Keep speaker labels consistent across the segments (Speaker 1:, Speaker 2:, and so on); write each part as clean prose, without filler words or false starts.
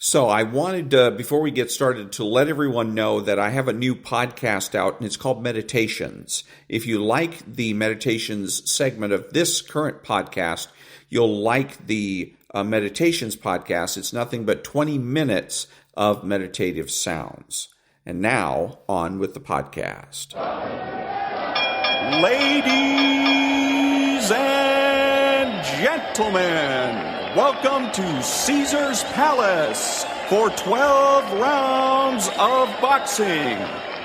Speaker 1: So I wanted, before we get started, to let everyone know that I have a new podcast out, and it's called Meditations. If you like the Meditations segment of this current podcast, you'll like the Meditations podcast. It's nothing but 20 minutes of meditative sounds. And now, on with the podcast.
Speaker 2: Ladies and gentlemen, welcome to Caesar's Palace for 12 rounds of boxing.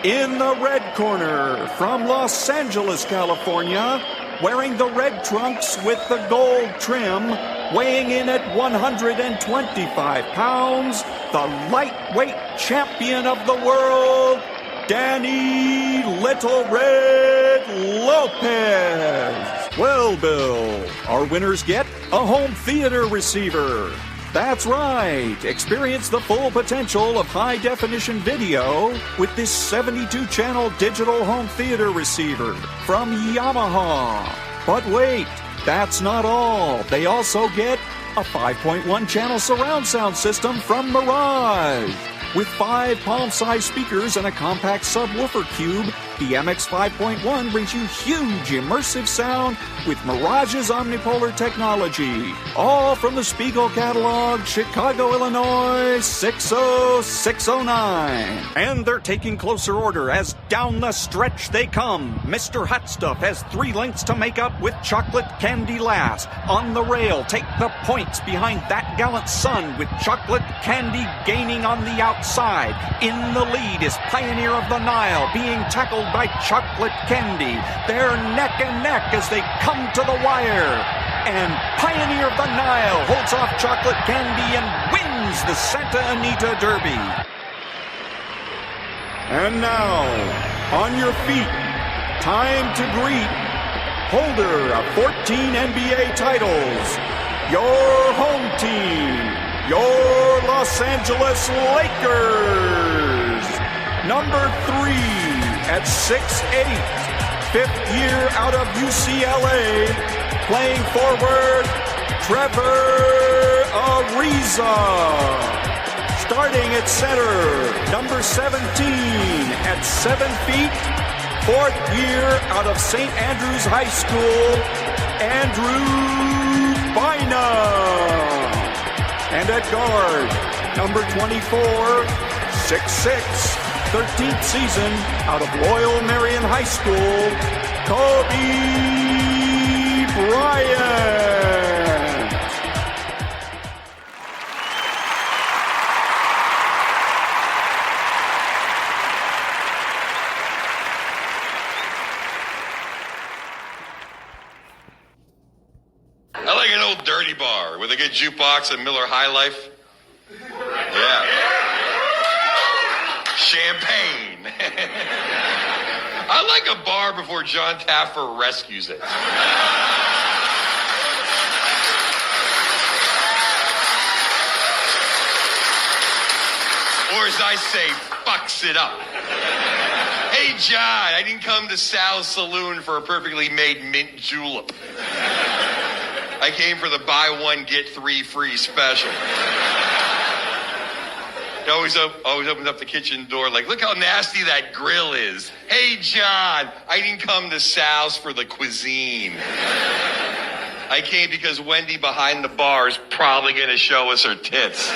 Speaker 2: In the red corner, from Los Angeles, California, wearing the red trunks with the gold trim, weighing in at 125 pounds, the lightweight champion of the world, Danny Little Red Lopez. Well, Bill, our winners get a home theater receiver. That's right. Experience the full potential of high-definition video with this 72-channel digital home theater receiver from Yamaha. But wait, that's not all. They also get a 5.1-channel surround sound system from Mirage. With 5 palm-sized speakers and a compact subwoofer cube, the MX 5.1 brings you huge immersive sound with Mirage's omnipolar technology. All from the Spiegel catalog, Chicago, Illinois, 60609. And they're taking closer order as down the stretch they come. Mr. Hot Stuff has 3 lengths to make up with chocolate candy last. On the rail, take the points behind that gallant son with chocolate candy gaining on the outside. In the lead is Pioneer of the Nile being tackled by chocolate candy. They're neck and neck as they come to the wire. And Pioneer of the Nile holds off chocolate candy and wins the Santa Anita Derby. And now, on your feet, time to greet holder of 14 NBA titles, your home team, your Los Angeles Lakers. Number 3 at 6'8", 5th year out of UCLA, playing forward, Trevor Ariza. Starting at center, number 17 at 7 feet, 4th year out of St. Andrews High School, Andrew Bynum. And at guard, number 24, 6'6", 13th season out of Loyal Marion High School, Kobe Bryant.
Speaker 3: I like an old dirty bar with a good jukebox and Miller High Life. Yeah. Champagne. I like a bar before John Taffer rescues it. Or as I say, fucks it up. Hey, John, I didn't come to Sal's Saloon for a perfectly made mint julep. I came for the buy one, get 3 free special. He always opens up the kitchen door like, look how nasty that grill is. Hey, John, I didn't come to Sal's for the cuisine. I came because Wendy behind the bar is probably going to show us her tits.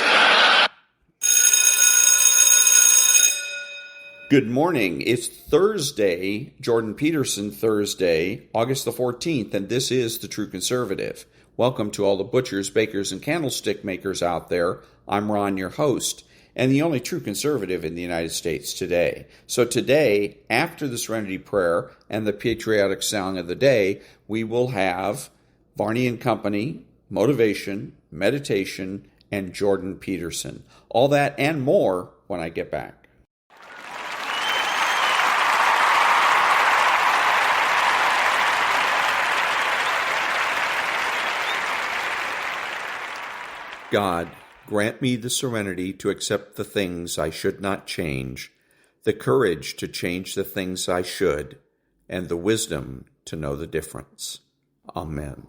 Speaker 1: Good morning. It's Thursday, Jordan Peterson Thursday, August the 14th, and this is The True Conservative. Welcome to all the butchers, bakers, and candlestick makers out there. I'm Ron, your host, and the only true conservative in the United States today. So today, after the Serenity Prayer and the patriotic song of the day, we will have Varney and Company, motivation, meditation, and Jordan Peterson. All that and more when I get back. God, grant me the serenity to accept the things I should not change, the courage to change the things I should, and the wisdom to know the difference. Amen.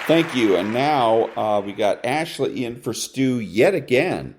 Speaker 1: Thank you. And now we got Ashley in for Stu yet again.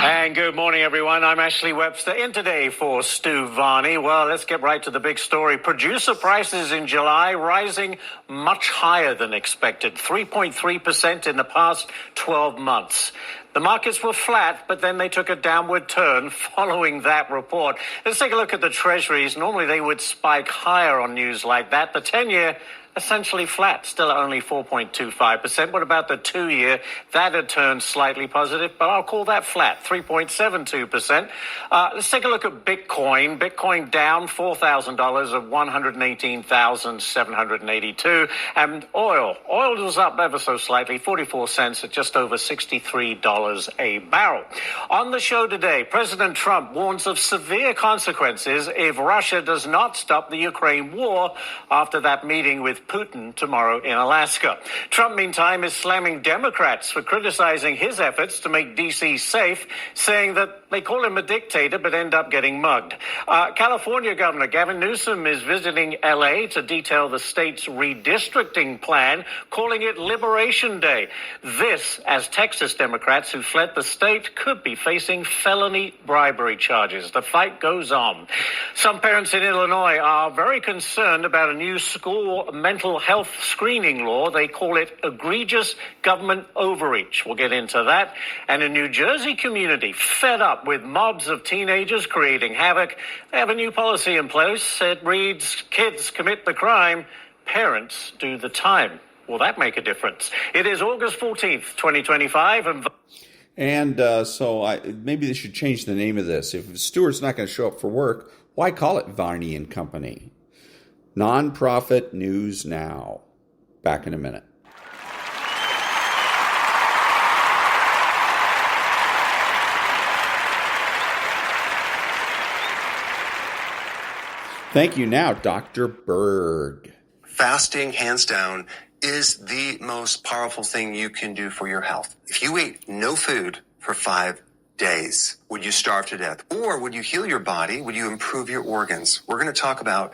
Speaker 4: And good morning, everyone. I'm Ashley Webster in today for Stu Varney. Well, let's get right to the big story. Producer prices in July rising much higher than expected, 3.3% in the past 12 months. The markets were flat, but then they took a downward turn following that report. Let's take a look at the treasuries. Normally they would spike higher on news like that. The 10-year essentially flat, still at only 4.25%. What about the 2-year? That had turned slightly positive, but I'll call that flat, 3.72%. Let's take a look at Bitcoin. Bitcoin down $4,000 of $118,782. And oil was up ever so slightly, 44 cents at just over $63 a barrel. On the show today, President Trump warns of severe consequences if Russia does not stop the Ukraine war after that meeting with Putin tomorrow in Alaska. Trump, meantime, is slamming Democrats for criticizing his efforts to make D.C. safe, saying that they call him a dictator but end up getting mugged. California Governor Gavin Newsom is visiting L.A. to detail the state's redistricting plan, calling it Liberation Day. This, as Texas Democrats who fled the state could be facing felony bribery charges. The fight goes on. Some parents in Illinois are very concerned about a new school mental health screening law. They call it egregious government overreach. We'll get into that. And a New Jersey community fed up with mobs of teenagers creating havoc. They have a new policy in place. It reads, kids commit the crime, parents do the time. Will that make a difference? It is August 14th, 2025.
Speaker 1: So maybe they should change the name of this. If Stewart's not going to show up for work, why call it Varney and Company? Nonprofit News Now. Back in a minute. Thank you now, Dr. Berg.
Speaker 5: Fasting, hands down, is the most powerful thing you can do for your health. If you ate no food for 5 days, would you starve to death? Or would you heal your body? Would you improve your organs? We're going to talk about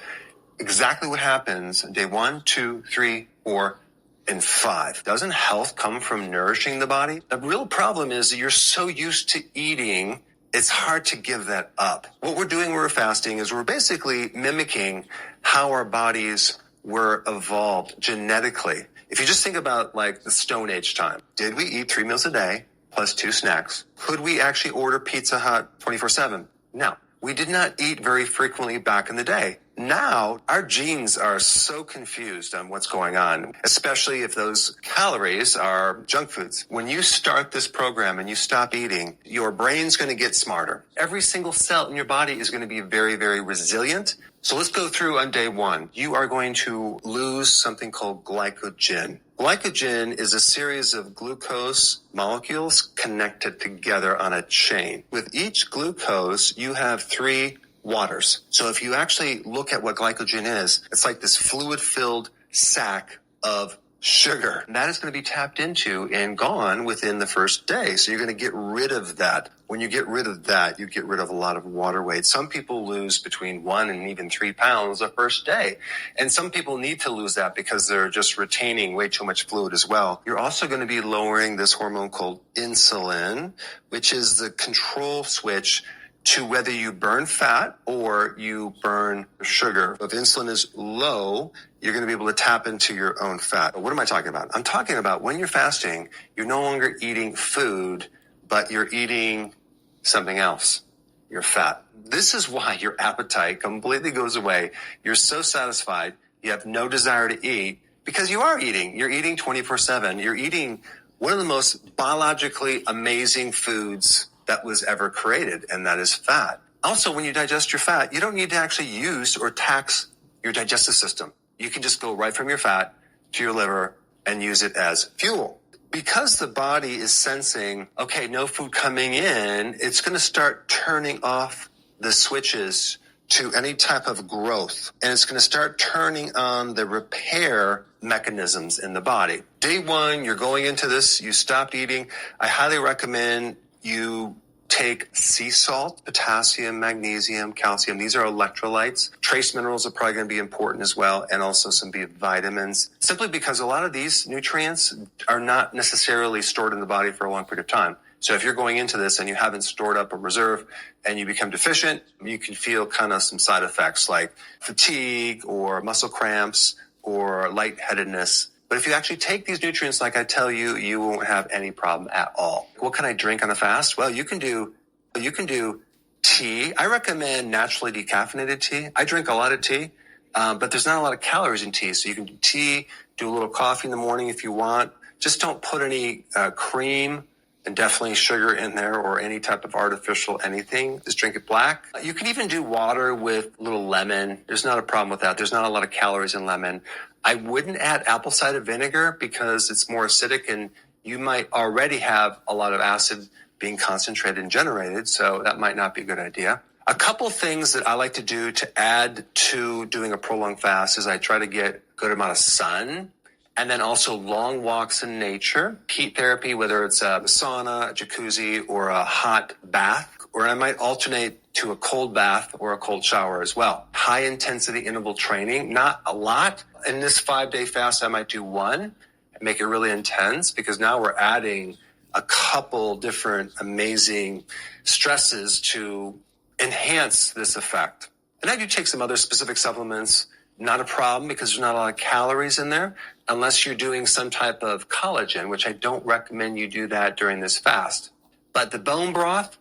Speaker 5: exactly what happens on day 1, 2, 3, 4, and 5. Doesn't health come from nourishing the body? The real problem is that you're so used to eating, it's hard to give that up. What we're doing when we're fasting is we're basically mimicking how our bodies were evolved genetically. If you just think about like the Stone Age time, did we eat 3 meals a day plus 2 snacks? Could we actually order Pizza Hut 24/7? No. We did not eat very frequently back in the day. Now, our genes are so confused on what's going on, especially if those calories are junk foods. When you start this program and you stop eating, your brain's going to get smarter. Every single cell in your body is going to be very, very resilient. So let's go through on day 1. You are going to lose something called glycogen. Glycogen is a series of glucose molecules connected together on a chain. With each glucose, you have 3 waters. So if you actually look at what glycogen is, it's like this fluid-filled sack of sugar. And that is going to be tapped into and gone within the first day. So you're going to get rid of that. When you get rid of that, you get rid of a lot of water weight. Some people lose between 1 and even 3 pounds the first day. And some people need to lose that because they're just retaining way too much fluid as well. You're also going to be lowering this hormone called insulin, which is the control switch to whether you burn fat or you burn sugar. If insulin is low, you're going to be able to tap into your own fat. But what am I talking about? I'm talking about when you're fasting, you're no longer eating food, but you're eating something else, your fat. This is why your appetite completely goes away. You're so satisfied, you have no desire to eat because you are eating. You're eating 24/7. You're eating one of the most biologically amazing foods that was ever created, and that is fat. Also, when you digest your fat, you don't need to actually use or tax your digestive system. You can just go right from your fat to your liver and use it as fuel. Because the body is sensing, okay, no food coming in, it's going to start turning off the switches to any type of growth. And it's going to start turning on the repair mechanisms in the body. Day 1, you're going into this, you stopped eating. I highly recommend you take sea salt, potassium, magnesium, calcium. These are electrolytes. Trace minerals are probably going to be important as well, and also some B vitamins, simply because a lot of these nutrients are not necessarily stored in the body for a long period of time. So if you're going into this and you haven't stored up a reserve and you become deficient, you can feel kind of some side effects like fatigue or muscle cramps or lightheadedness. But if you actually take these nutrients like I tell you, you won't have any problem at all. What can I drink on a fast? Well, you can do tea. I recommend naturally decaffeinated tea. I drink a lot of tea, but there's not a lot of calories in tea. So you can do tea, do a little coffee in the morning if you want. Just don't put any cream and definitely sugar in there or any type of artificial anything. Just drink it black. You can even do water with a little lemon. There's not a problem with that. There's not a lot of calories in lemon. I wouldn't add apple cider vinegar because it's more acidic and you might already have a lot of acid being concentrated and generated, so that might not be a good idea. A couple things that I like to do to add to doing a prolonged fast is I try to get a good amount of sun and then also long walks in nature, heat therapy, whether it's a sauna, a jacuzzi, or a hot bath, or I might alternate to a cold bath or a cold shower as well. High intensity interval training, not a lot. In this 5-day fast, I might do one and make it really intense because now we're adding a couple different amazing stresses to enhance this effect. And I do take some other specific supplements, not a problem because there's not a lot of calories in there unless you're doing some type of collagen, which I don't recommend you do that during this fast. But the bone broth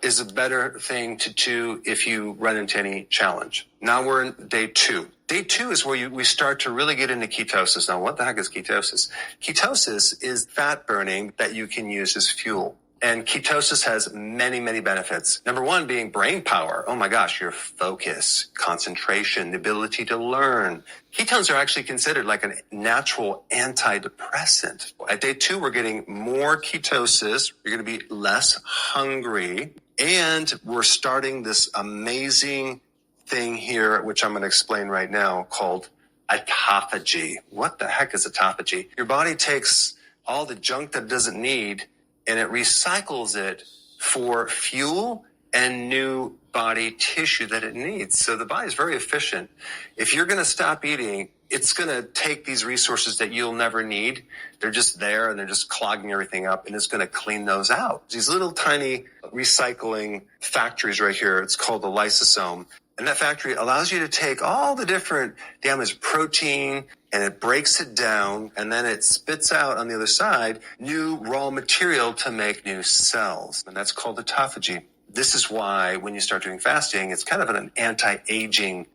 Speaker 5: is a better thing to do if you run into any challenge. Now we're in day 2. Day 2 is where we start to really get into ketosis. Now, what the heck is ketosis? Ketosis is fat burning that you can use as fuel. And ketosis has many, many benefits. Number one being brain power. Oh my gosh, your focus, concentration, the ability to learn. Ketones are actually considered like a natural antidepressant. At day 2, we're getting more ketosis. You're going to be less hungry. And we're starting this amazing thing here, which I'm going to explain right now, called autophagy. What the heck is autophagy? Your body takes all the junk that it doesn't need and it recycles it for fuel and new body tissue that it needs. So the body is very efficient. If you're going to stop eating, it's going to take these resources that you'll never need. They're just there and they're just clogging everything up, and it's going to clean those out. These little tiny recycling factories right here, it's called the lysosome. And that factory allows you to take all the different damaged protein and it breaks it down, and then it spits out on the other side new raw material to make new cells. And that's called autophagy. This is why when you start doing fasting, it's kind of an anti-aging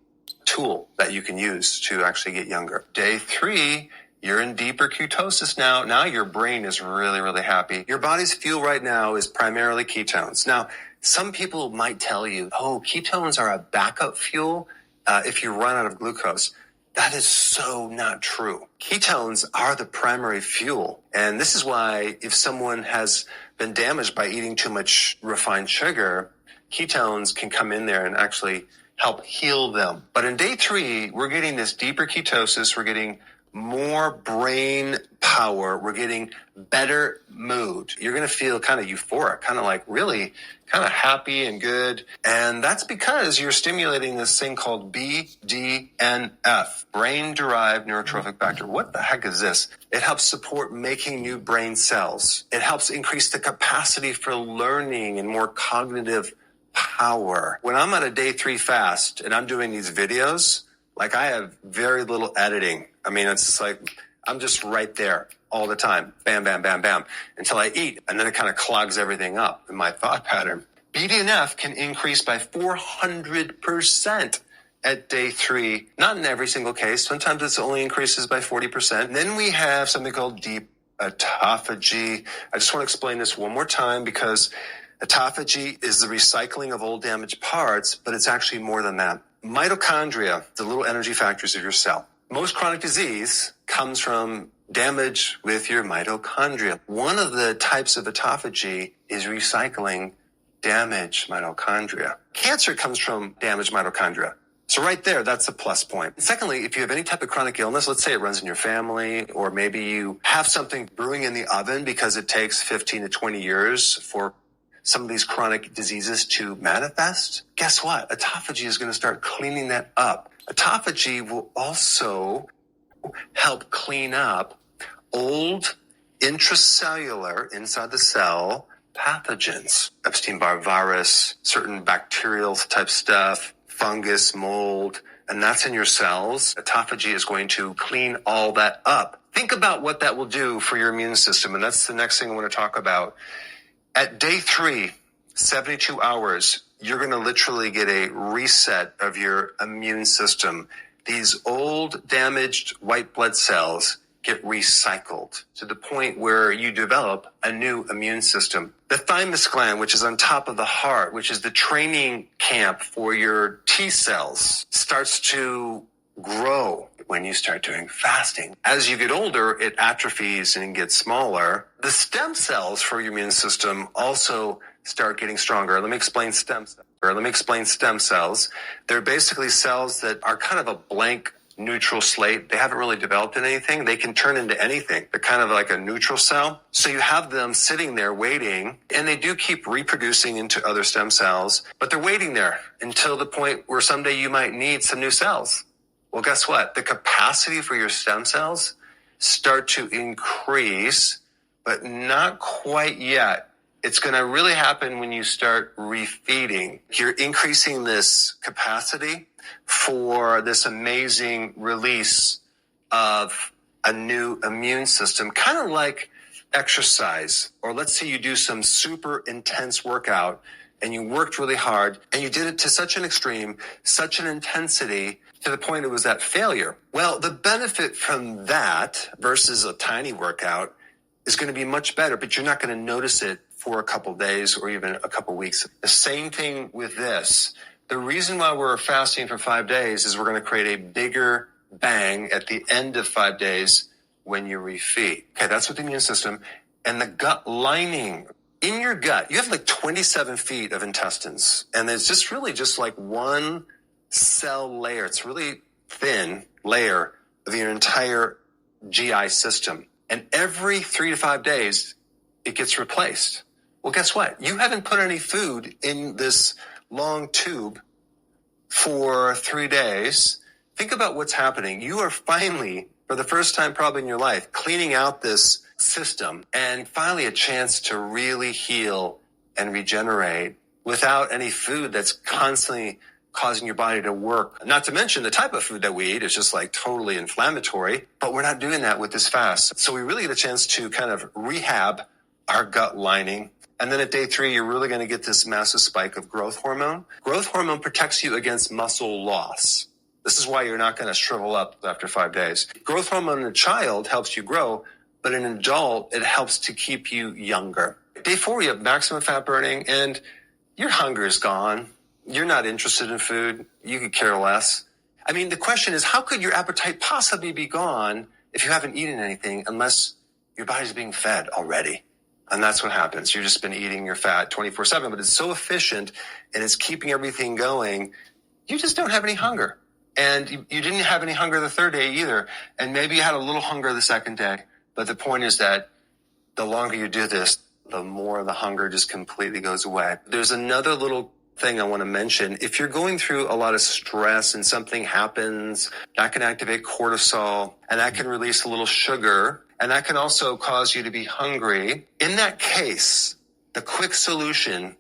Speaker 5: tool that you can use to actually get younger. Day 3, you're in deeper ketosis now. Now your brain is really, really happy. Your body's fuel right now is primarily ketones. Now, some people might tell you, oh, ketones are a backup fuel if you run out of glucose. That is so not true. Ketones are the primary fuel. And this is why if someone has been damaged by eating too much refined sugar, ketones can come in there and actually help heal them. But in day 3, we're getting this deeper ketosis. We're getting more brain power. We're getting better mood. You're going to feel kind of euphoric, kind of like really kind of happy and good. And that's because you're stimulating this thing called BDNF, brain-derived neurotrophic factor. What the heck is this? It helps support making new brain cells. It helps increase the capacity for learning and more cognitive power. When I'm on a day 3 fast and I'm doing these videos, like I have very little editing. I mean, it's just like I'm just right there all the time. Bam, bam, bam, bam, until I eat. And then it kind of clogs everything up in my thought pattern. BDNF can increase by 400% at day 3. Not in every single case. Sometimes it only increases by 40%. Then we have something called deep autophagy. I just want to explain this one more time because autophagy is the recycling of old damaged parts, but it's actually more than that. Mitochondria, the little energy factories of your cell. Most chronic disease comes from damage with your mitochondria. One of the types of autophagy is recycling damaged mitochondria. Cancer comes from damaged mitochondria. So right there, that's a plus point. Secondly, if you have any type of chronic illness, let's say it runs in your family, or maybe you have something brewing in the oven because it takes 15 to 20 years for some of these chronic diseases to manifest, guess what? Autophagy is going to start cleaning that up. Autophagy will also help clean up old intracellular, inside the cell, pathogens. Epstein-Barr virus, certain bacterial type stuff, fungus, mold, and that's in your cells. Autophagy is going to clean all that up. Think about what that will do for your immune system, and that's the next thing I want to talk about. At day 3, 72 hours, you're going to literally get a reset of your immune system. These old, damaged white blood cells get recycled to the point where you develop a new immune system. The thymus gland, which is on top of the heart, which is the training camp for your T cells, starts to grow when you start doing fasting. As you get older, it atrophies and gets smaller. The stem cells for your immune system also start getting stronger. Let me explain stem cells. They're basically cells that are kind of a blank neutral slate. They haven't really developed into anything. They can turn into anything. They're kind of like a neutral cell. So you have them sitting there waiting, and they do keep reproducing into other stem cells, but they're waiting there until the point where someday you might need some new cells. Well, guess what? The capacity for your stem cells start to increase, but not quite yet. It's going to really happen when you start refeeding. You're increasing this capacity for this amazing release of a new immune system, kind of like exercise. Or let's say you do some super intense workout and you worked really hard and you did it to such an extreme, such an intensity, to the point it was at failure. Well, the benefit from that versus a tiny workout is going to be much better, but you're not going to notice it for a couple days or even a couple weeks. The same thing with this. The reason why we're fasting for 5 days is we're going to create a bigger bang at the end of 5 days when you refeed. Okay, that's with the immune system. And the gut lining. In your gut, you have like 27 feet of intestines. And it's just really just like one cell layer. It's really thin layer of your entire GI system. And every 3 to 5 days, it gets replaced. Well, guess what? You haven't put any food in this long tube for 3 days. Think about what's happening. You are finally, for the first time probably in your life, cleaning out this system and finally a chance to really heal and regenerate without any food that's constantly causing your body to work. Not to mention the type of food that we eat is just like totally inflammatory, but we're not doing that with this fast. So we really get a chance to kind of rehab our gut lining. And then at day 3, you're really going to get this massive spike of growth hormone. Growth hormone protects you against muscle loss. This is why you're not going to shrivel up after 5 days. Growth hormone in a child helps you grow, but in an adult, it helps to keep you younger. Day 4, you have maximum fat burning, and your hunger is gone. You're not interested in food. You could care less. I mean, the question is, how could your appetite possibly be gone if you haven't eaten anything unless your body's being fed already? And that's what happens. You've just been eating your fat 24/7, but it's so efficient and it's keeping everything going. You just don't have any hunger. And you didn't have any hunger the 3rd day either. And maybe you had a little hunger the 2nd day. But the point is that the longer you do this, the more the hunger just completely goes away. There's another little thing I want to mention. If you're going through a lot of stress and something happens, that can activate cortisol and that can release a little sugar, and that can also cause you to be hungry. In that case, the quick solution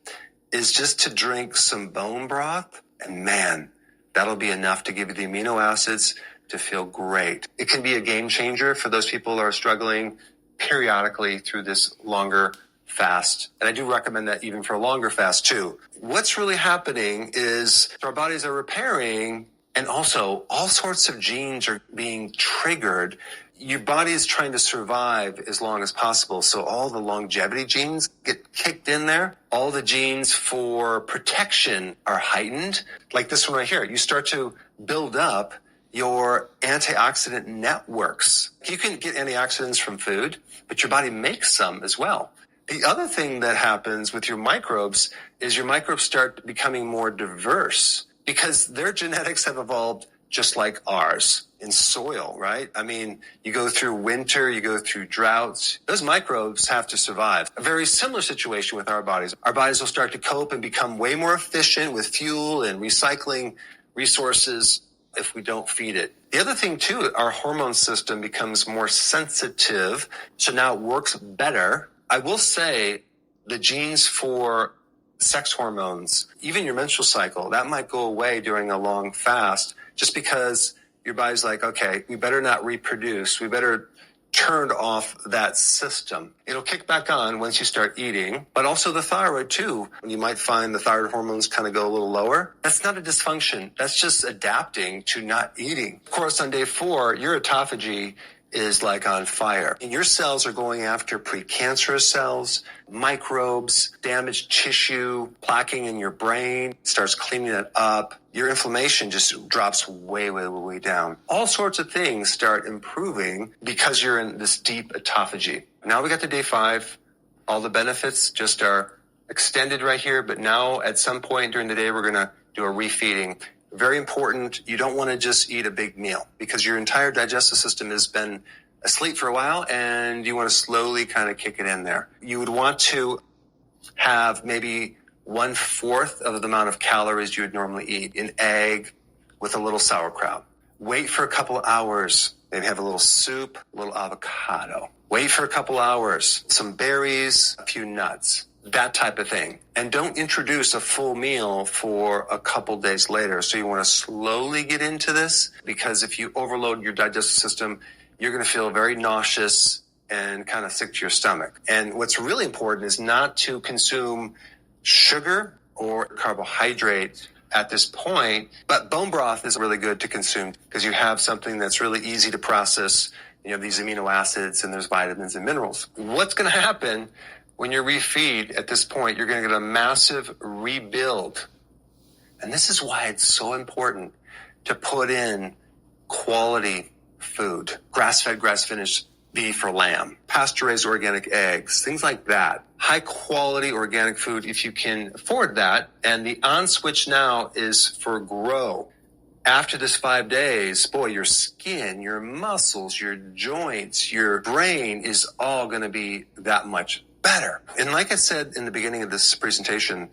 Speaker 5: is just to drink some bone broth, and man, that'll be enough to give you the amino acids to feel great. It can be a game changer for those people who are struggling periodically through this longer fast. And I do recommend that even for a longer fast too. What's really happening is our bodies are repairing, and also all sorts of genes are being triggered. Your body is trying to survive as long as possible. So all the longevity genes get kicked in there. All the genes for protection are heightened. Like this one right here. You start to build up your antioxidant networks. You can get antioxidants from food, but your body makes some as well. The other thing that happens with your microbes is your microbes start becoming more diverse because their genetics have evolved just like ours in soil, right? I mean, you go through winter, you go through droughts. Those microbes have to survive. A very similar situation with our bodies. Our bodies will start to cope and become way more efficient with fuel and recycling resources if we don't feed it. The other thing too, our hormone system becomes more sensitive, so now it works better. I will say the genes for sex hormones, even your menstrual cycle, that might go away during a long fast just because your body's like, okay, we better not reproduce. We better turn off that system. It'll kick back on once you start eating, but also the thyroid too. You might find the thyroid hormones kind of go a little lower. That's not a dysfunction. That's just adapting to not eating. Of course, on day 4, your autophagy is like on fire. And your cells are going after precancerous cells, microbes, damaged tissue, plaquing in your brain, starts cleaning it up. Your inflammation just drops way, way, way down. All sorts of things start improving because you're in this deep autophagy. Now we got to day 5. All the benefits just are extended right here, but now at some point during the day, we're going to do a refeeding. Very important. You don't want to just eat a big meal because your entire digestive system has been asleep for a while and you want to slowly kind of kick it in there. You would want to have maybe 1/4 of the amount of calories you would normally eat. An egg with a little sauerkraut. Wait for a couple of hours. Maybe have a little soup, a little avocado. Wait for a couple hours. Some berries, a few nuts. That type of thing. And don't introduce a full meal for a couple days later. So you want to slowly get into this because if you overload your digestive system, you're going to feel very nauseous and kind of sick to your stomach. And what's really important is not to consume sugar or carbohydrates at this point, but bone broth is really good to consume because you have something that's really easy to process. You have these amino acids and there's vitamins and minerals. What's going to happen when you refeed at this point, you're going to get a massive rebuild. And this is why it's so important to put in quality food. Grass-fed, grass-finished beef or lamb, pasture-raised organic eggs, things like that. High-quality organic food if you can afford that. And the on switch now is for grow. After this 5 days, boy, your skin, your muscles, your joints, your brain is all going to be that much better. And like I said in the beginning of this presentation,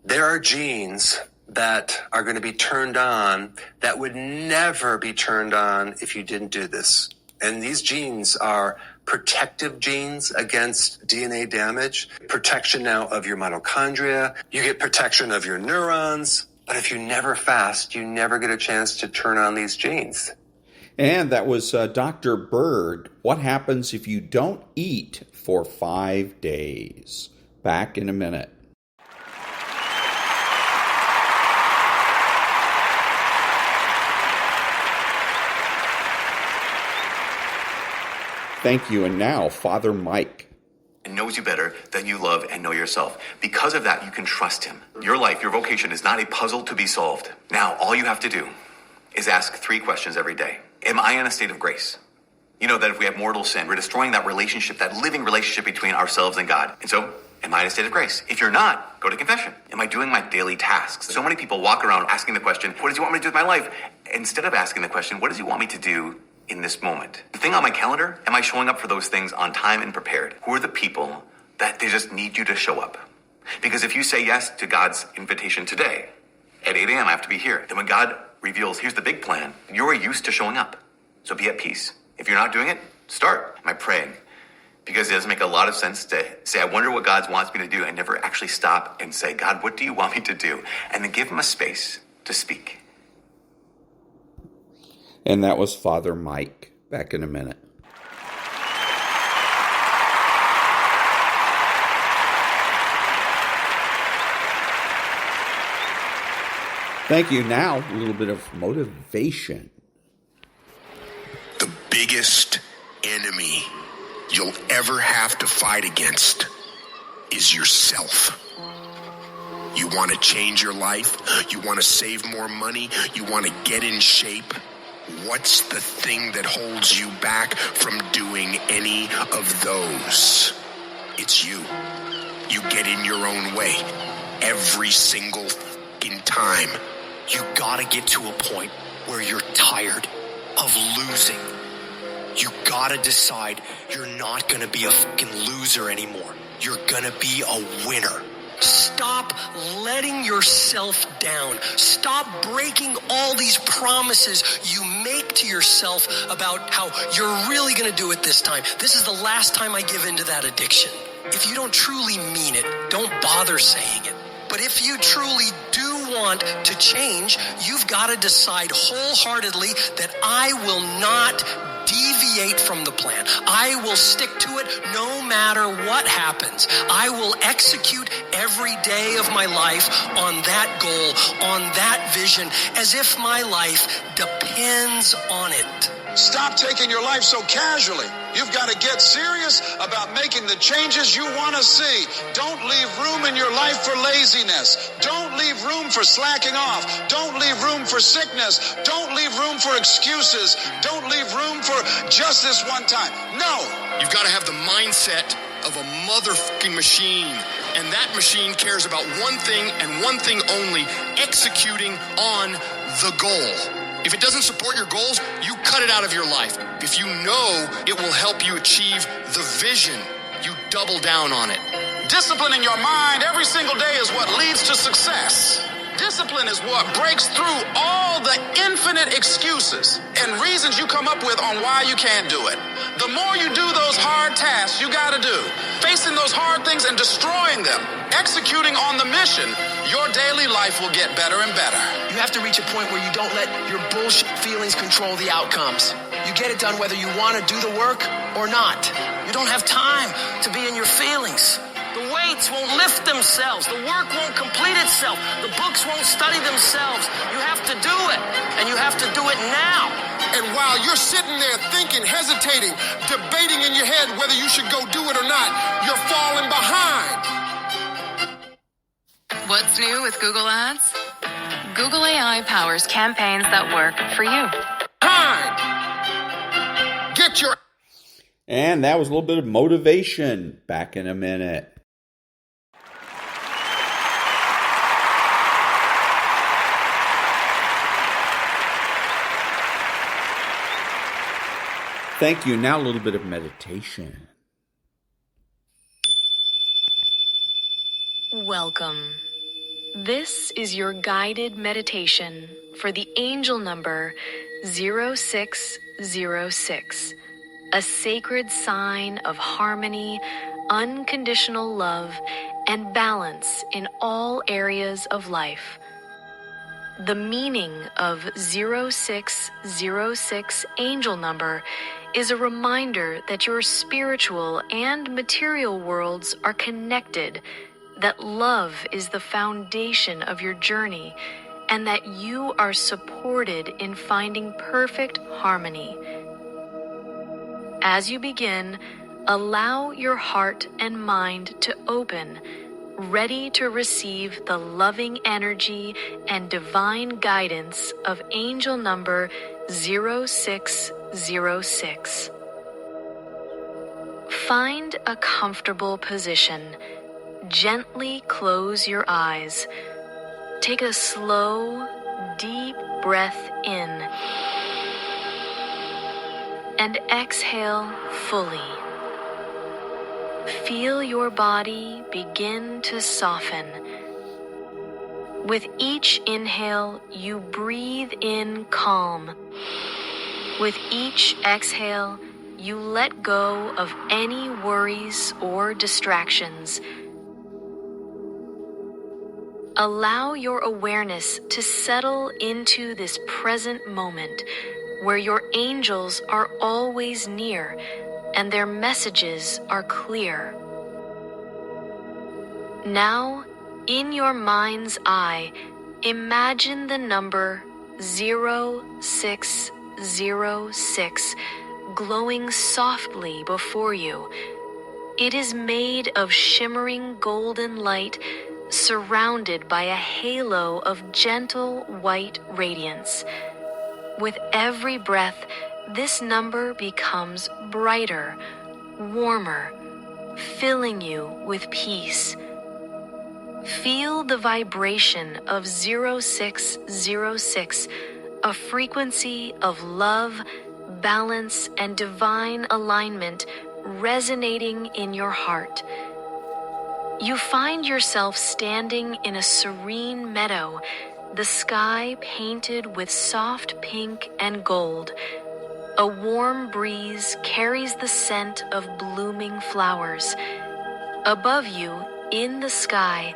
Speaker 5: there are genes that are going to be turned on that would never be turned on if you didn't do this. And these genes are protective genes against DNA damage, protection now of your mitochondria, you get protection of your neurons. But if you never fast, you never get a chance to turn on these genes.
Speaker 1: And that was Dr. Berg. What happens if you don't eat for 5 days? Back in a minute. Thank you. And now, Father Mike.
Speaker 6: And knows you better than you love and know yourself. Because of that, you can trust him. Your life, your vocation is not a puzzle to be solved. Now, all you have to do is ask 3 questions every day. Am I in a state of grace? You know that if we have mortal sin, we're destroying that relationship, that living relationship between ourselves and God. And so, am I in a state of grace? If you're not, go to confession. Am I doing my daily tasks? So many people walk around asking the question, what does he want me to do with my life? Instead of asking the question, what does he want me to do in this moment? The thing on my calendar, am I showing up for those things on time and prepared? Who are the people that they just need you to show up? Because if you say yes to God's invitation today, at 8 a.m. I have to be here. Then when God reveals, here's the big plan, you're used to showing up. So be at peace. If you're not doing it, start. Am I praying? Because it doesn't make a lot of sense to say, I wonder what God wants me to do, and never actually stop and say, God, what do you want me to do? And then give him a space to speak.
Speaker 1: And that was Father Mike. Back in a minute. Thank you. Now, a little bit of motivation.
Speaker 7: The biggest enemy you'll ever have to fight against is yourself. You want to change your life? You want to save more money? You want to get in shape? What's the thing that holds you back from doing any of those? It's you. You get in your own way every single fucking time.
Speaker 8: You gotta get to a point
Speaker 7: where you're tired of losing. You gotta decide you're not gonna be a fucking loser anymore. You're gonna be a winner. Stop letting yourself down. Stop breaking all these promises you make to yourself about how you're really gonna do it this time. This is the last time I give in to that addiction. If you don't truly mean it, don't bother saying it. But if you truly do want to change, you've got to decide wholeheartedly that I will not deviate from the plan. I will stick to it no matter what happens. I will execute every day of my life on that goal, on that vision, as if my life depends on it.
Speaker 8: Stop taking your life so casually. You've got to get serious about making the changes you want to see. Don't leave room in your life for laziness. Don't leave room for slacking off. Don't leave room for sickness. Don't leave room for excuses. Don't leave room for just this one time. No.
Speaker 7: You've got to have the mindset of a motherfucking machine. And that machine cares about one thing and one thing only, executing on the goal. If it doesn't support your goals, you cut it out of your life. If you know it will help you achieve the vision, you double down on it.
Speaker 8: Disciplining your mind every single day is what leads to success. Discipline is what breaks through all the infinite excuses and reasons you come up with on why you can't do it. The more you do those hard tasks you gotta do, facing those hard things and destroying them, executing on the mission, your daily life will get better and better.
Speaker 9: You have to reach a point where you don't let your bullshit feelings control the outcomes. You get it done whether you want to do the work or not. You don't have time to be in your feelings. The weights won't lift themselves. The work won't complete itself. The books won't study themselves. You have to do it, and you have to do it now.
Speaker 7: And while you're sitting there thinking, hesitating, debating in your head whether you should go do it or not, you're falling behind.
Speaker 10: What's new with Google Ads? Google AI powers campaigns that work for you.
Speaker 7: Get your...
Speaker 1: And that was a little bit of motivation. Back in a minute. Thank you. Now a little bit of meditation.
Speaker 11: Welcome. This is your guided meditation for the angel number 0606, a sacred sign of harmony, unconditional love, and balance in all areas of life. The meaning of 0606 angel number is a reminder that your spiritual and material worlds are connected, that love is the foundation of your journey, and that you are supported in finding perfect harmony. As you begin, allow your heart and mind to open, ready to receive the loving energy and divine guidance of angel number 0606. Find a comfortable position. Gently close your eyes. Take a slow, deep breath in and exhale fully. Feel your body begin to soften. With each inhale, you breathe in calm. With each exhale, you let go of any worries or distractions. Allow your awareness to settle into this present moment where your angels are always near and their messages are clear. Now, in your mind's eye, imagine the number 0606 glowing softly before you. It is made of shimmering golden light, surrounded by a halo of gentle white radiance. With every breath, this number becomes brighter, warmer, filling you with peace. Feel the vibration of 0606 a frequency of love, balance, and divine alignment resonating in your heart. You find yourself standing in a serene meadow, the sky painted with soft pink and gold. A warm breeze carries the scent of blooming flowers. Above you, in the sky,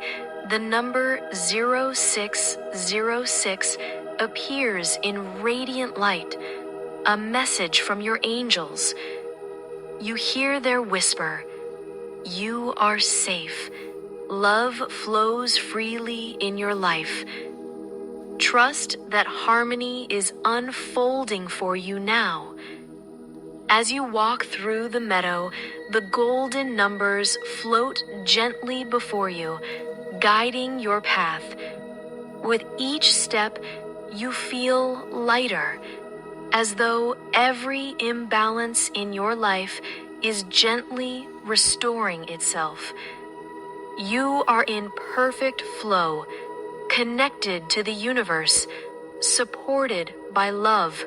Speaker 11: the number 0606 appears in radiant light, a message from your angels. You hear their whisper, "You are safe. Love flows freely in your life. Trust that harmony is unfolding for you now." As you walk through the meadow, the golden numbers float gently before you, guiding your path. With each step, you feel lighter, as though every imbalance in your life is gently restoring itself. You are in perfect flow, connected to the universe, supported by love,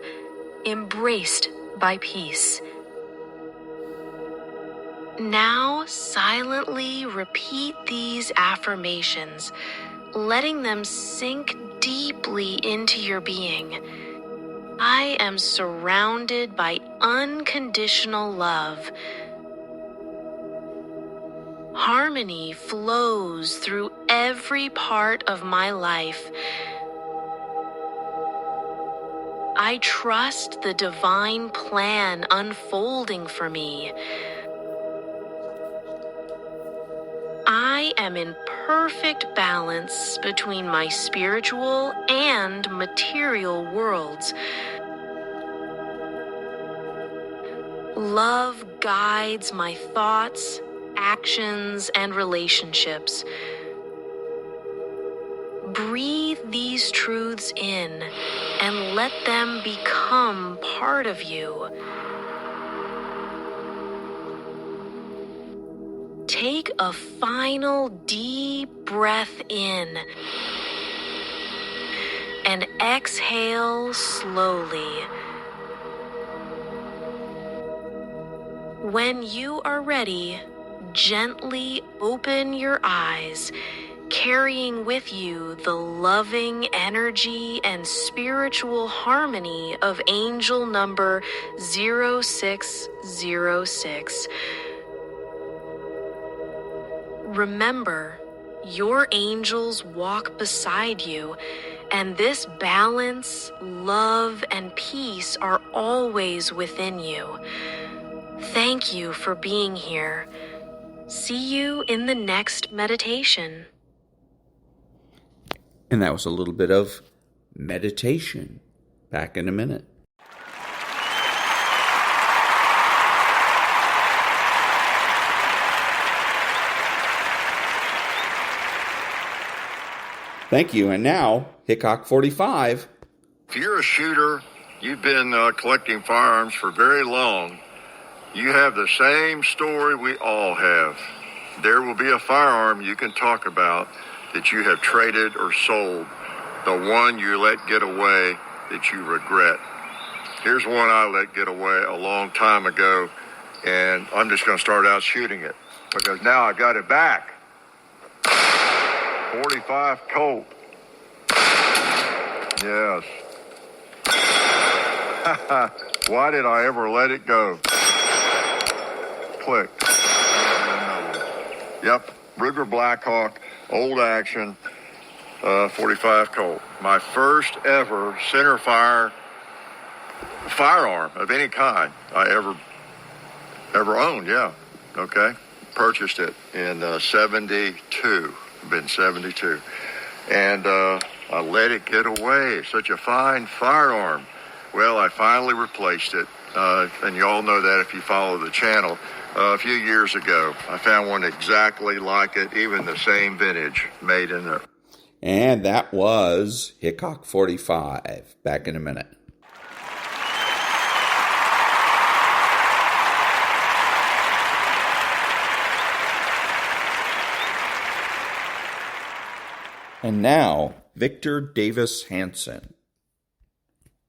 Speaker 11: embraced by peace. Now silently repeat these affirmations, letting them sink deeply into your being. I am surrounded by unconditional love. Harmony flows through every part of my life. I trust the divine plan unfolding for me. I am in perfect balance between my spiritual and material worlds. Love guides my thoughts, actions, and relationships. Breathe these truths in and let them become part of you. Take a final deep breath in and exhale slowly. When you are ready, gently open your eyes, carrying with you the loving energy and spiritual harmony of angel number 0606. Remember, your angels walk beside you, and this balance, love, and peace are always within you. Thank you for being here. See you in the next meditation.
Speaker 1: And that was a little bit of meditation. Back in a minute. Thank you. And now, Hicock 45.
Speaker 12: If you're a shooter, you've been collecting firearms for very long, you have the same story we all have. There will be a firearm you can talk about that you have traded or sold, the one you let get away that you regret. Here's one I let get away a long time ago, and I'm just going to start out shooting it because now I got it back. 45 Colt. Yes. Why did I ever let it go? Click. Yep, Ruger Blackhawk, old action, 45 Colt. My first ever center fire firearm of any kind I ever owned, yeah. Okay. Purchased it in 72. Been 72. And I let it get away. Such a fine firearm. Well, I finally replaced it. And you all know that if you follow the channel. A few years ago, I found one exactly like it, even the same vintage, made in there.
Speaker 1: And that was Hicock 45. Back in a minute. And now, Victor Davis Hanson.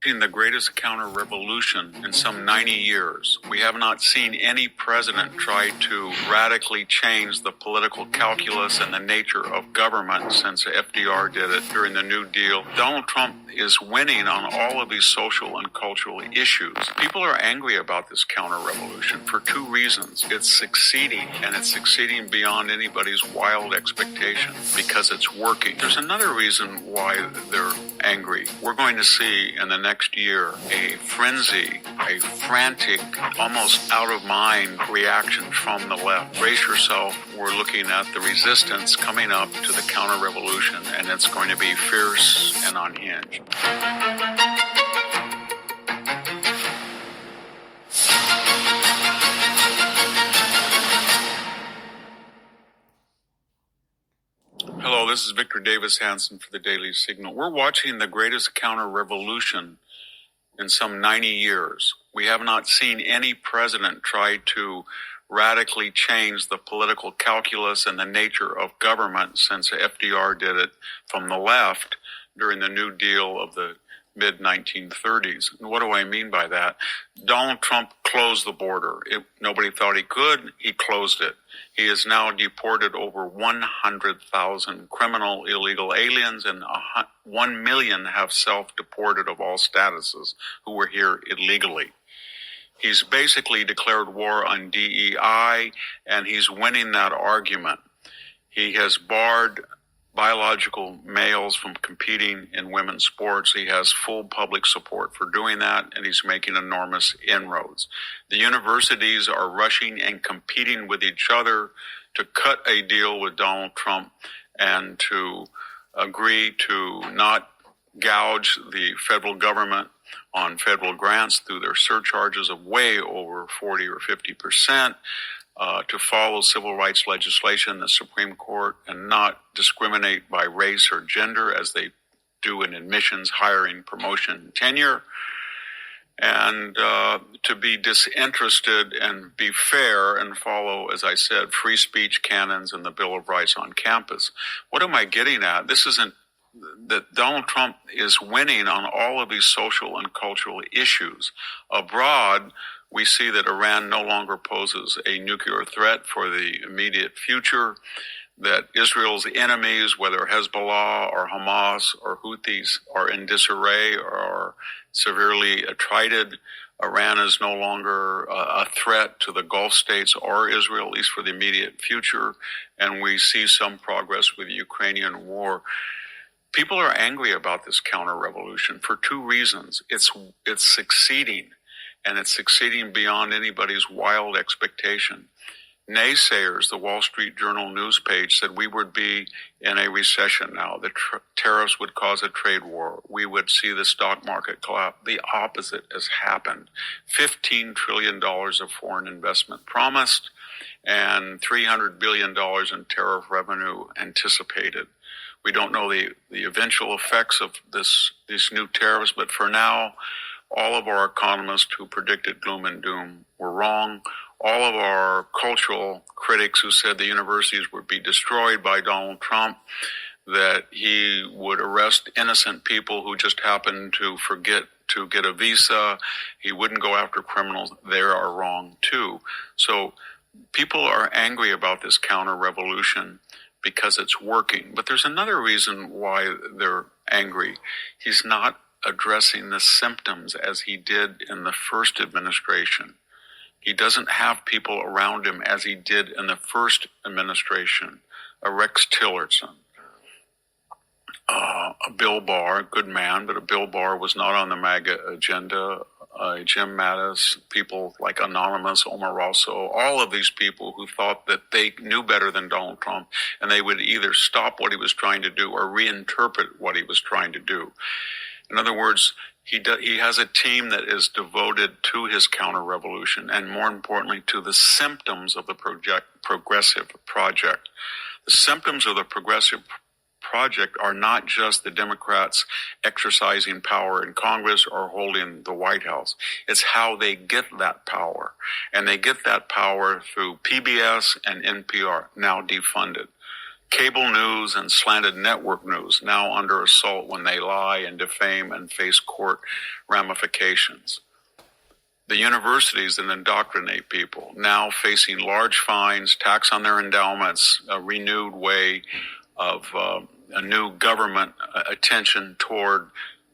Speaker 13: In the greatest counter-revolution in some 90 years, we have not seen any president try to radically change the political calculus and the nature of government since FDR did it during the New Deal. Donald Trump is winning on all of these social and cultural issues. People are angry about this counter-revolution for two reasons. It's succeeding, and it's succeeding beyond anybody's wild expectation because it's working. There's another reason why they're angry. We're going to see in the next year a frenzy, a frantic, almost out-of-mind reaction from the left. Brace yourself. We're looking at the resistance coming up to the counter-revolution, and it's going to be fierce and unhinged. Hello, this is Victor Davis Hanson for the Daily Signal. We're watching the greatest counter-revolution in some 90 years. We have not seen any president try to radically change the political calculus and the nature of government since FDR did it from the left during the New Deal of the mid-1930s. And what do I mean by that? Donald Trump closed the border. Nobody thought he could. He closed it. He has now deported over 100,000 criminal illegal aliens, and 1 million have self-deported of all statuses who were here illegally. He's basically declared war on DEI, and he's winning that argument. He has barred biological males from competing in women's sports. He has full public support for doing that, and he's making enormous inroads. The universities are rushing and competing with each other to cut a deal with Donald Trump and to agree to not gouge the federal government on federal grants through their surcharges of way over 40 or 50%. To follow civil rights legislation in the Supreme Court and not discriminate by race or gender as they do in admissions, hiring, promotion, and tenure, and to be disinterested and be fair and follow, as I said, free speech canons and the Bill of Rights on campus. What am I getting at? This isn't that Donald Trump is winning on all of these social and cultural issues. Abroad, we see that Iran no longer poses a nuclear threat for the immediate future, that Israel's enemies, whether Hezbollah or Hamas or Houthis, are in disarray or are severely attrited. Iran is no longer a threat to the Gulf states or Israel, at least for the immediate future, and we see some progress with the Ukrainian war. People are angry about this counter-revolution for two reasons. It's succeeding, and it's succeeding beyond anybody's wild expectation. Naysayers, the Wall Street Journal news page, said we would be in a recession now. The tariffs would cause a trade war. We would see the stock market collapse. The opposite has happened. $15 trillion of foreign investment promised and $300 billion in tariff revenue anticipated. We don't know the eventual effects of these new tariffs, but for now, all of our economists who predicted gloom and doom were wrong. All of our cultural critics who said the universities would be destroyed by Donald Trump, that he would arrest innocent people who just happened to forget to get a visa, he wouldn't go after criminals, they are wrong too. So people are angry about this counter-revolution because it's working. But there's another reason why they're angry. He's not addressing the symptoms as he did in the first administration. He doesn't have people around him as he did in the first administration. A Rex Tillerson, a Bill Barr, good man, but a Bill Barr was not on the MAGA agenda. Jim Mattis, people like Anonymous, Omaroso, all of these people who thought that they knew better than Donald Trump, and they would either stop what he was trying to do or reinterpret what he was trying to do. In other words, he has a team that is devoted to his counter-revolution and, more importantly, to the symptoms of the progressive project. The symptoms of the progressive project are not just the Democrats exercising power in Congress or holding the White House. It's how they get that power. And they get that power through PBS and NPR, now defunded. cable news and slanted network news now under assault when they lie and defame and face court ramifications. The universities that indoctrinate people now facing large fines, tax on their endowments, a renewed way of a new government attention toward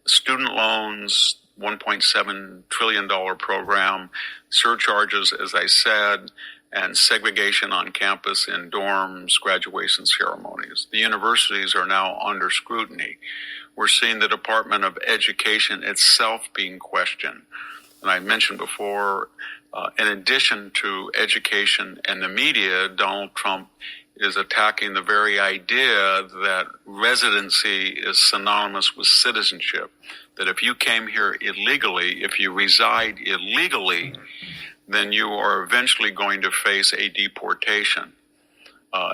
Speaker 13: student loans, $1.7 trillion program, surcharges, as I said, and segregation on campus in dorms, graduation ceremonies. The universities are now under scrutiny. We're seeing the Department of Education itself being questioned. And I mentioned before, in addition to education and the media, Donald Trump is attacking the very idea that residency is synonymous with citizenship. That if you came here illegally, if you reside illegally, then you are eventually going to face a deportation.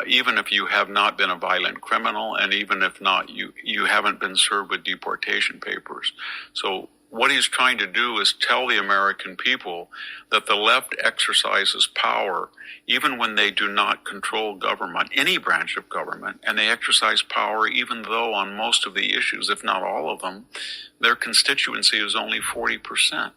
Speaker 13: Even if you have not been a violent criminal, and even if not, you haven't been served with deportation papers. So what he's trying to do is tell the American people that the left exercises power even when they do not control government, any branch of government, and they exercise power even though on most of the issues, if not all of them, their constituency is only 40%.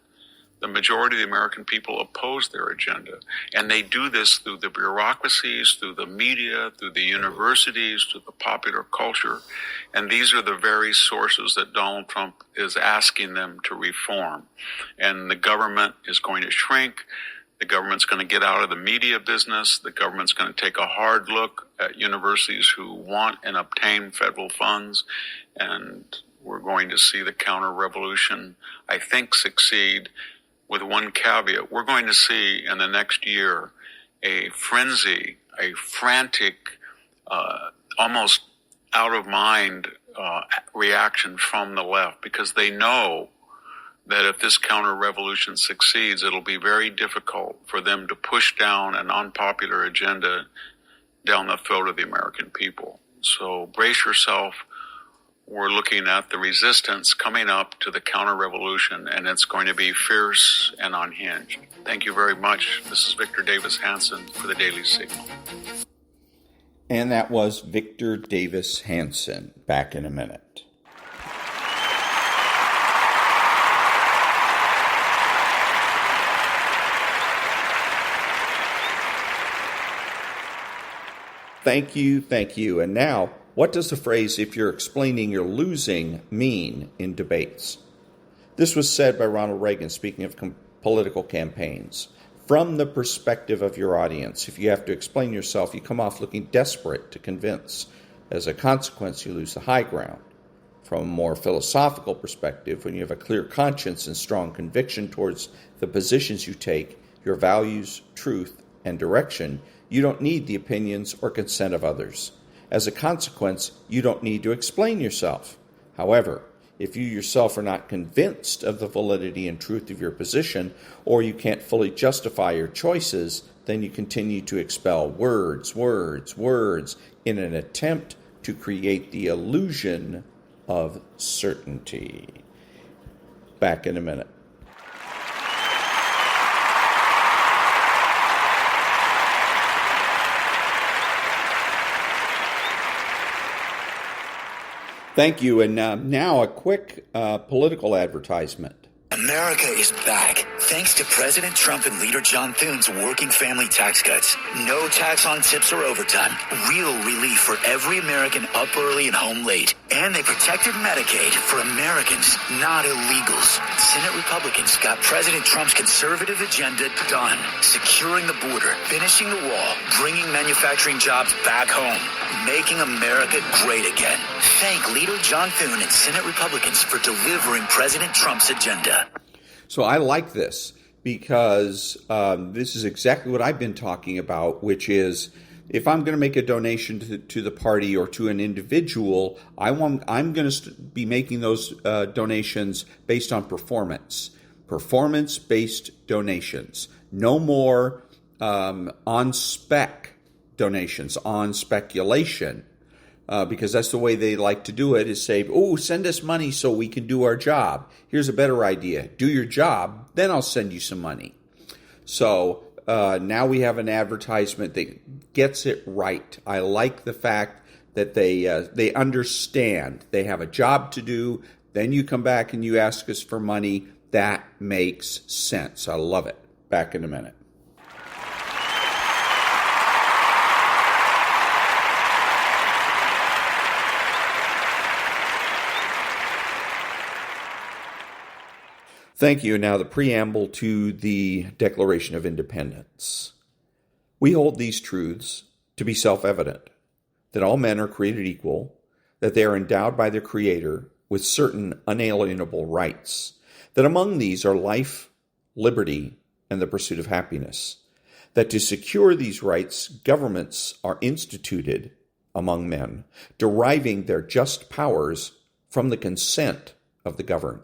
Speaker 13: The majority of the American people oppose their agenda, and they do this through the bureaucracies, through the media, through the universities, through the popular culture, and these are the very sources that Donald Trump is asking them to reform. And the government is going to shrink. The government's going to get out of the media business. The government's going to take a hard look at universities who want and obtain federal funds, and we're going to see the counter-revolution, I think, succeed. With one caveat, we're going to see in the next year a frenzy, a frantic, almost out of mind reaction from the left, because they know that if this counter-revolution succeeds, it'll be very difficult for them to push down an unpopular agenda down the throat of the American people. So brace yourself. We're looking at the resistance coming up to the counter-revolution, and it's going to be fierce and unhinged. Thank you very much. This is Victor Davis Hanson for the Daily Signal.
Speaker 1: And that was Victor Davis Hanson. Back in a minute. Thank you. And now, what does the phrase, "if you're explaining you're losing," mean in debates? This was said by Ronald Reagan, speaking of political campaigns. From the perspective of your audience, if you have to explain yourself, you come off looking desperate to convince. As a consequence, you lose the high ground. From a more philosophical perspective, when you have a clear conscience and strong conviction towards the positions you take, your values, truth, and direction, you don't need the opinions or consent of others. As a consequence, you don't need to explain yourself. However, if you yourself are not convinced of the validity and truth of your position, or you can't fully justify your choices, then you continue to expel words in an attempt to create the illusion of certainty. Back in a minute. Thank you. And now a quick political advertisement.
Speaker 14: America is back, thanks to President Trump and leader John Thune's working family tax cuts. No tax on tips or overtime. Real relief for every American up early and home late. And they protected Medicaid for Americans, not illegals. Senate Republicans got President Trump's conservative agenda done. Securing the border, finishing the wall, bringing manufacturing jobs back home, making America great again. Thank leader John Thune and Senate Republicans for delivering President Trump's agenda.
Speaker 1: So I like this because this is exactly what I've been talking about, which is if I'm going to make a donation to the party or to an individual, I'm going to be making those donations based on performance. Performance-based donations. No more on-spec donations, on speculation. Because that's the way they like to do it, is say, oh, send us money so we can do our job. Here's a better idea. Do your job, then I'll send you some money. So now we have an advertisement that gets it right. I like the fact that they understand. They have a job to do. Then you come back and you ask us for money. That makes sense. I love it. Back in a minute. Thank you. Now the preamble to the Declaration of Independence. We hold these truths to be self-evident, that all men are created equal, that they are endowed by their Creator with certain unalienable rights, that among these are life, liberty, and the pursuit of happiness, that to secure these rights, governments are instituted among men, deriving their just powers from the consent of the governed,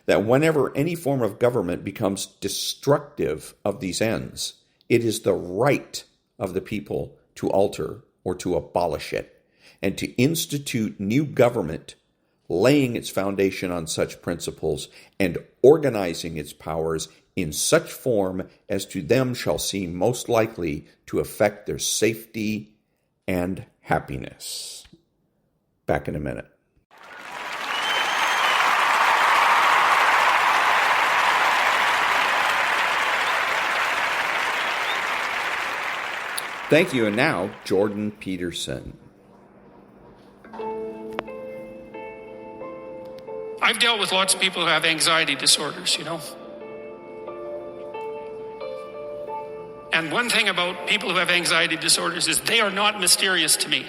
Speaker 1: that whenever any form of government becomes destructive of these ends, it is the right of the people to alter or to abolish it, and to institute new government, laying its foundation on such principles and organizing its powers in such form as to them shall seem most likely to affect their safety and happiness. Back in a minute. Thank you. And now, Jordan Peterson.
Speaker 15: I've dealt with lots of people who have anxiety disorders, And one thing about people who have anxiety disorders is they are not mysterious to me.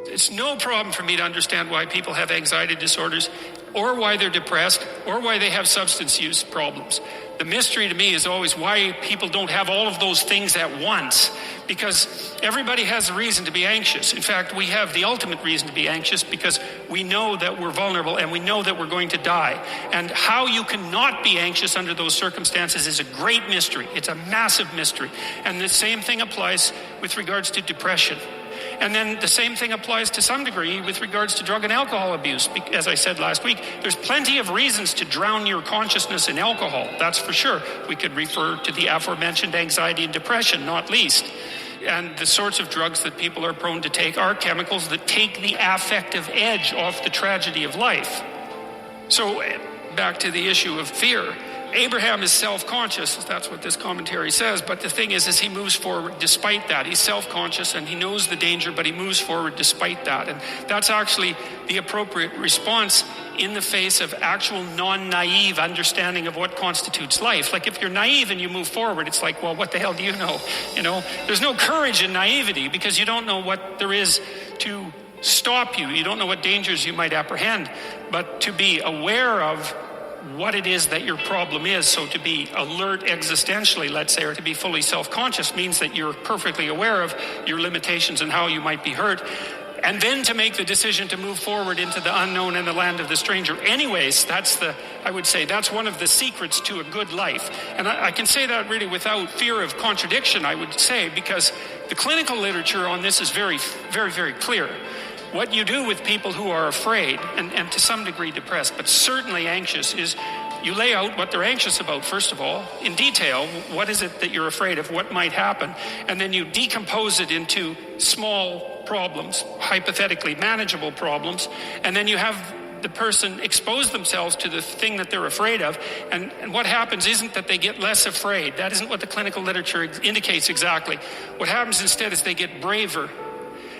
Speaker 15: It's no problem for me to understand why people have anxiety disorders, or why they're depressed, or why they have substance use problems. The mystery to me is always why people don't have all of those things at once, because everybody has a reason to be anxious. In fact, we have the ultimate reason to be anxious because we know that we're vulnerable and we know that we're going to die. And how you cannot be anxious under those circumstances is a great mystery. It's a massive mystery. And the same thing applies with regards to depression. And then the same thing applies to some degree with regards to drug and alcohol abuse. As I said last week, there's plenty of reasons to drown your consciousness in alcohol. That's for sure. We could refer to the aforementioned anxiety and depression, not least. And the sorts of drugs that people are prone to take are chemicals that take the affective edge off the tragedy of life. So back to the issue of fear. Abraham is self-conscious, that's what this commentary says, but the thing is he moves forward despite that. He's self-conscious and he knows the danger, but he moves forward despite that. And that's actually the appropriate response in the face of actual non-naive understanding of what constitutes life. Like if you're naive and you move forward, it's like, well, what the hell do you know? There's no courage in naivety because you don't know what there is to stop you. You don't know what dangers you might apprehend, but to be aware of what it is that your problem is. So to be alert existentially, let's say, or to be fully self-conscious means that you're perfectly aware of your limitations and how you might be hurt. And then to make the decision to move forward into the unknown and the land of the stranger. Anyways, I would say that's one of the secrets to a good life. And I can say that really without fear of contradiction, I would say, because the clinical literature on this is very, very, very clear. What you do with people who are afraid and to some degree depressed, but certainly anxious, is you lay out what they're anxious about, first of all, in detail. What is it that you're afraid of? What might happen? And then you decompose it into small problems, hypothetically manageable problems. And then you have the person expose themselves to the thing that they're afraid of. And what happens isn't that they get less afraid. That isn't what the clinical literature indicates exactly. What happens instead is they get braver.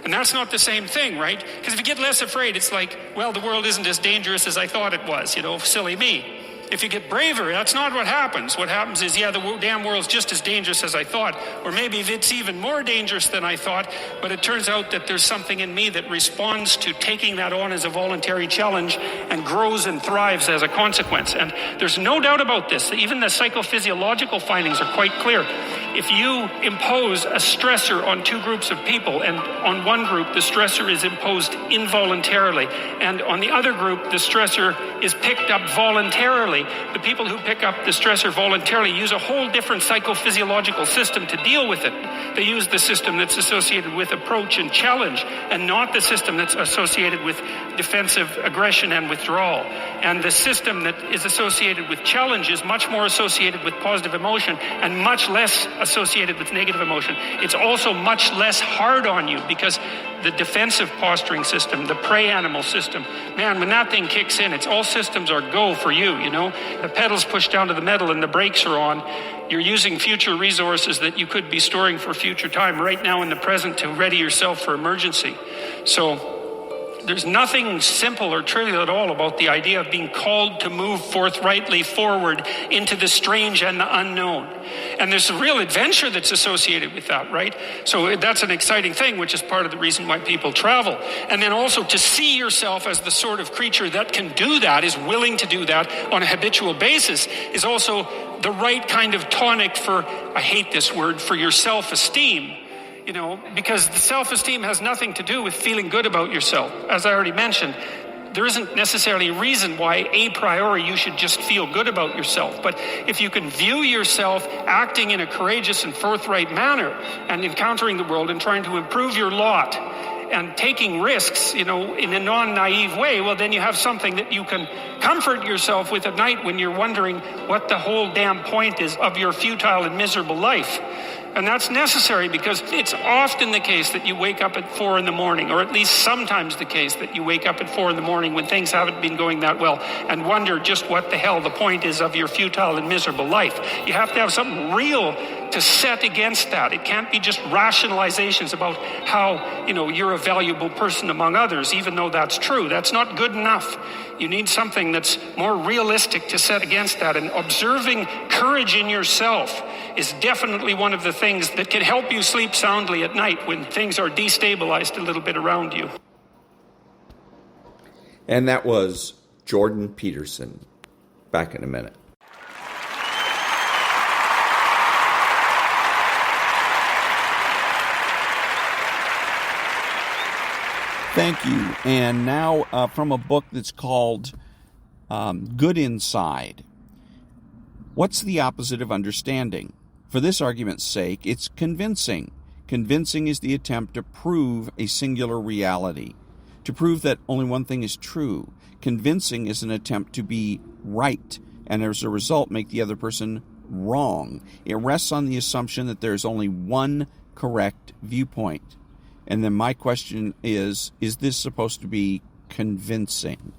Speaker 15: And that's not the same thing, right? Because if you get less afraid, it's like, well, the world isn't as dangerous as I thought it was, silly me. If you get braver, that's not what happens. What happens is, the damn world's just as dangerous as I thought, or maybe it's even more dangerous than I thought, but it turns out that there's something in me that responds to taking that on as a voluntary challenge and grows and thrives as a consequence. And there's no doubt about this. Even the psychophysiological findings are quite clear. If you impose a stressor on two groups of people, and on one group the stressor is imposed involuntarily, and on the other group the stressor is picked up voluntarily, the people who pick up the stressor voluntarily use a whole different psychophysiological system to deal with it. They use the system that's associated with approach and challenge, and not the system that's associated with defensive aggression and withdrawal. And the system that is associated with challenge is much more associated with positive emotion and much less associated with negative emotion. It's also much less hard on you because the defensive posturing system, the prey animal system, man, when that thing kicks in, it's all systems are go for you, you know. The pedal's pushed down to the metal and the brakes are on. You're using future resources that you could be storing for future time right now in the present to ready yourself for emergency. So there's nothing simple or trivial at all about the idea of being called to move forthrightly forward into the strange and the unknown. And there's a real adventure that's associated with that, right? So that's an exciting thing, which is part of the reason why people travel. And then also to see yourself as the sort of creature that can do that, is willing to do that on a habitual basis, is also the right kind of tonic for, I hate this word, for your self-esteem. You know, because the self-esteem has nothing to do with feeling good about yourself. As I already mentioned, there isn't necessarily a reason why a priori you should just feel good about yourself. But if you can view yourself acting in a courageous and forthright manner and encountering the world and trying to improve your lot and taking risks, you know, in a non-naive way, well, then you have something that you can comfort yourself with at night when you're wondering what the whole damn point is of your futile and miserable life. And that's necessary because it's often the case that you wake up at 4 a.m, or at least sometimes the case that you wake up at 4 a.m. when things haven't been going that well and wonder just what the hell the point is of your futile and miserable life. You have to have something real to set against that. It can't be just rationalizations about how, you know, you're a valuable person among others, even though that's true. That's not good enough. You need something that's more realistic to set against that. And observing courage in yourself is definitely one of the things that can help you sleep soundly at night when things are destabilized a little bit around you.
Speaker 1: And that was Jordan Peterson. Back in a minute. Thank you. And now from a book that's called Good Inside. What's the opposite of understanding? For this argument's sake, it's convincing. Convincing is the attempt to prove a singular reality, to prove that only one thing is true. Convincing is an attempt to be right, and as a result make the other person wrong. It rests on the assumption that there's only one correct viewpoint. And then my question is this supposed to be convincing?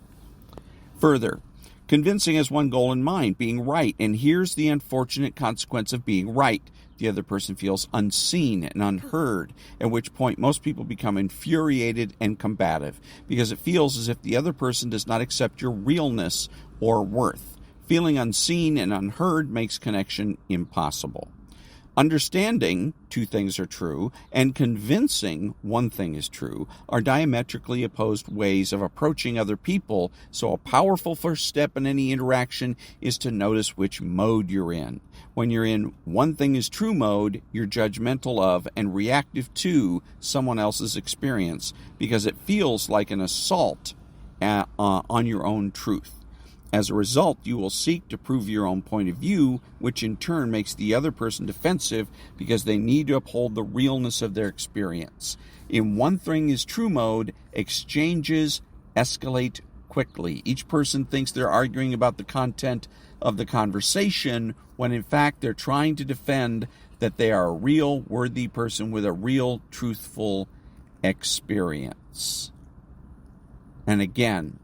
Speaker 1: Further, convincing has one goal in mind, being right. And here's the unfortunate consequence of being right. The other person feels unseen and unheard, at which point most people become infuriated and combative, because it feels as if the other person does not accept your realness or worth. Feeling unseen and unheard makes connection impossible. Understanding two things are true and convincing one thing is true are diametrically opposed ways of approaching other people, so a powerful first step in any interaction is to notice which mode you're in. When you're in one thing is true mode, you're judgmental of and reactive to someone else's experience because it feels like an assault on your own truth. As a result, you will seek to prove your own point of view, which in turn makes the other person defensive because they need to uphold the realness of their experience. In one thing is true mode, exchanges escalate quickly. Each person thinks they're arguing about the content of the conversation when in fact they're trying to defend that they are a real, worthy person with a real, truthful experience. And again,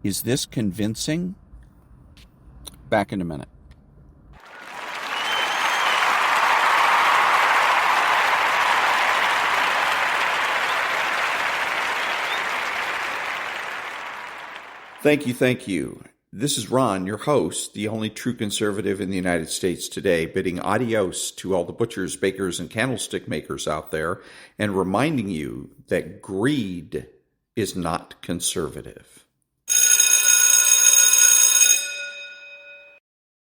Speaker 1: is this convincing? Back in a minute. Thank you. This is Ron, your host, the only true conservative in the United States today, bidding adios to all the butchers, bakers, and candlestick makers out there, and reminding you that greed is not conservative.